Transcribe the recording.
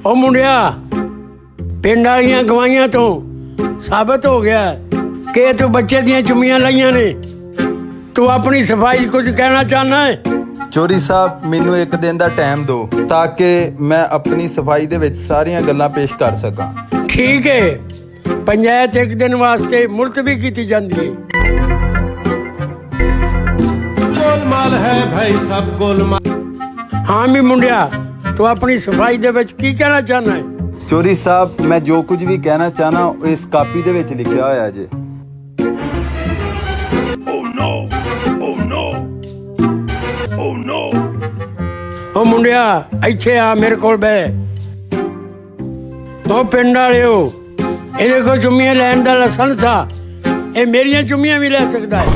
ਉਹ ਮੁੰਡਿਆ, ਪਿੰਡ ਵਾਲੀਆਂ ਗਵਾਈਆਂ ਤੋਂ ਸਾਬਤ ਹੋ ਗਿਆ ਕਿ ਤੂੰ ਬੱਚੇ ਦੀਆਂ ਚੁੰਮੀਆਂ ਲਾਈਆਂ ਨੇ। ਤੂੰ ਆਪਣੀ ਸਫਾਈ ਕੁਝ ਕਹਿਣਾ ਚਾਹੁੰਦਾ ਹੈ? ਚੋਰੀ ਸਾਹਿਬ, ਮੈਨੂੰ ਇੱਕ ਦਿਨ ਦਾ ਟਾਈਮ ਦਿਓ ਤਾਂ ਕਿ ਮੈਂ ਆਪਣੀ ਸਫਾਈ ਦੇ ਵਿੱਚ ਸਾਰੀਆਂ ਗੱਲਾਂ ਪੇਸ਼ ਕਰ ਸਕਾਂ। ਠੀਕ ਹੈ, ਪੰਚਾਇਤ ਇੱਕ ਦਿਨ ਵਾਸਤੇ ਮੁਲਤਵੀ ਕੀਤੀ ਜਾਂਦੀ ਹੈ। गोलमाल है भाई, सब गोलमाल। ਹਾਂ ਵੀ ਮੁੰਡਿਆ, ਤੂੰ ਆਪਣੀ ਸਫਾਈ ਦੇ ਵਿੱਚ ਕੀ ਕਹਿਣਾ ਚਾਹੁੰਦਾ ਹੈ? ਚੋਰੀ ਸਾਹਿਬ, ਮੈਂ ਜੋ ਕੁਝ ਵੀ ਕਹਿਣਾ ਚਾਹਨਾ ਉਹ ਇਸ ਕਾਪੀ ਦੇ ਵਿੱਚ ਲਿਖਿਆ ਹੋਇਆ ਜੇ। ਉਹ ਮੁੰਡਿਆ, ਇੱਥੇ ਆ, ਮੇਰੇ ਕੋਲ ਬਹਿ। ਉਹ ਪਿੰਡ ਵਾਲਿਓ, ਇਹਦੇ ਕੋਲ ਚੁੰਮੀਆਂ ਲੈਣ ਦਾ ਲਾਇਸੈਂਸ ਆ। ਇਹ ਮੇਰੀਆਂ ਚੁੰਮੀਆਂ ਵੀ ਲੈ ਸਕਦਾ ਹੈ।